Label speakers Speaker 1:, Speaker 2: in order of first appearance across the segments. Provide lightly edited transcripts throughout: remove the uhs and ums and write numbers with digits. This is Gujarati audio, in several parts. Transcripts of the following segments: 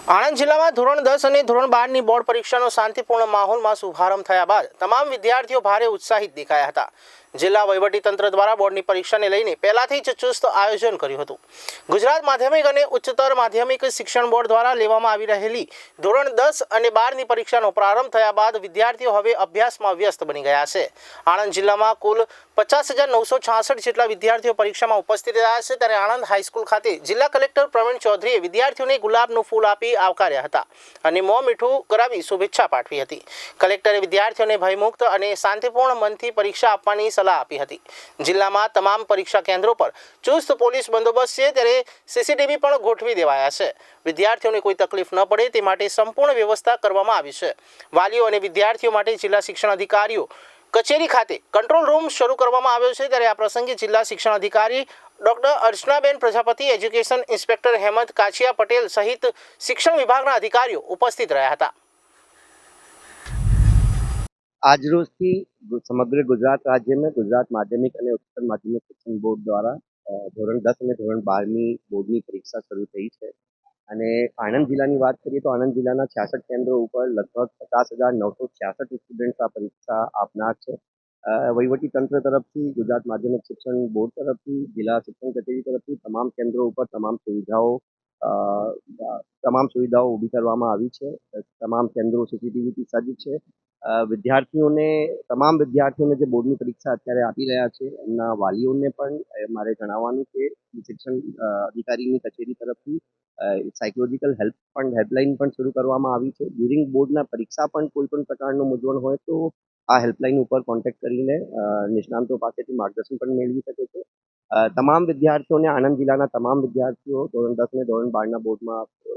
Speaker 1: આણંદ જિલ્લામાં ધોરણ 10 અને ધોરણ 12ની બોર્ડ પરીક્ષાનો શાંતિપૂર્ણ માહોલમાં શુભારંભ થયા બાદ તમામ વિદ્યાર્થીઓ ભારે ઉત્સાહિત દેખાયા હતા। જિલ્લા વહીવટીતંત્ર દ્વારા બોર્ડની પરીક્ષાને લઈને પહેલાથી જ ચુસ્ત આયોજન કર્યું હતું। ગુજરાત માધ્યમિક અને ઉચ્ચતર માધ્યમિક શિક્ષણ બોર્ડ દ્વારા લેવામાં આવી રહેલી ધોરણ 10 અને 12ની પરીક્ષાનો પ્રારંભ થયા બાદ વિદ્યાર્થીઓ હવે અભ્યાસમાં વ્યસ્ત બની ગયા છે। આણંદ જિલ્લામાં કુલ 50,966 જેટલા વિદ્યાર્થીઓ પરીક્ષામાં ઉપસ્થિત રહ્યા છે, ત્યારે આણંદ હાઈસ્કૂલ ખાતે જિલ્લા કલેક્ટર પ્રવીણ ચૌધરીએ વિદ્યાર્થીઓને ગુલાબનું ફૂલ આપી આવકાર્યા હતા અને મોં મીઠું કરાવી શુભેચ્છા પાઠવી હતી। કલેક્ટરે વિદ્યાર્થીઓને ભયમુક્ત અને શાંતિપૂર્ણ મનથી પરીક્ષા આપવાની સલાહ આપી હતી। જિલ્લામાં તમામ પરીક્ષા કેન્દ્રો પર ચુસ્ત પોલીસ બંદોબસ્ત છે, ત્યારે સીસીટીવી પણ ગોઠવી દેવાયા છે। વિદ્યાર્થીઓને કોઈ તકલીફ ન પડે તે માટે સંપૂર્ણ વ્યવસ્થા કરવામાં આવી છે। વાલીઓ અને વિદ્યાર્થીઓ માટે જિલ્લા શિક્ષણ અધિકારીઓ કચેરી ખાતે કંટ્રોલ રૂમ શરૂ કરવામાં આવ્યો છે, ત્યારે આ પ્રસંગે જિલ્લા શિક્ષણ અધિકારી doctor અર્ચનાબેન Prajapati, education inspector Hemant Kachhiya Patel સહિત શિક્ષણ વિભાગના અધિકારીઓ ઉપસ્થિત રહ્યા હતા।
Speaker 2: આજરોજથી સમગ્ર ગુજરાત રાજ્યમાં ગુજરાત માધ્યમિક અને ઉચ્ચતર માધ્યમિક શિક્ષણ બોર્ડ દ્વારા ધોરણ 10 અને ધોરણ 12ની બોર્ડની પરીક્ષા શરૂ થઈ છે અને આણંદ જિલ્લાની વાત કરીએ તો આણંદ જિલ્લાના 66 કેન્દ્રો ઉપર લગભગ 50,966 સ્ટુડન્ટ્સ આ પરીક્ષા આપનાર છે। વહીવટી તંત્ર તરફથી, ગુજરાત માધ્યમિક શિક્ષણ બોર્ડ તરફથી, જિલ્લા શિક્ષણ કચેરી તરફથી તમામ કેન્દ્રો ઉપર તમામ સુવિધાઓ ઊભી કરવામાં આવી છે। તમામ કેન્દ્રો સીસીટીવીથી સજ્જ છે। તમામ વિદ્યાર્થીઓને જે બોર્ડની પરીક્ષા અત્યારે આપી રહ્યા છે એમના વાલીઓને પણ મારે જણાવવાનું કે શિક્ષણ અધિકારીની કચેરી તરફથી સાયકોલોજીકલ હેલ્પલાઇન પણ શરૂ કરવામાં આવી છે। ડ્યુરિંગ બોર્ડના પરીક્ષા પણ કોઈ પણ પ્રકારનું મૂંઝવણ હોય તો આ હેલ્પલાઇન ઉપર કોન્ટેક્ટ કરીને નિષ્ણાંતો પાસેથી માર્ગદર્શન પણ મેળવી શકે છે। તમામ વિદ્યાર્થીઓને, આણંદ જિલ્લાના તમામ વિદ્યાર્થીઓ ધોરણ 10 અને ધોરણ 12ના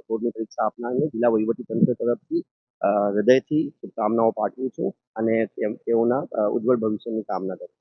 Speaker 2: બોર્ડની પરીક્ષા આપનારને જિલ્લા વહીવટીતંત્ર તરફથી હૃદયથી શુભકામનાઓ પાઠવું છું અને તેઓના ઉજ્જવળ ભવિષ્યની કામના કરું છું।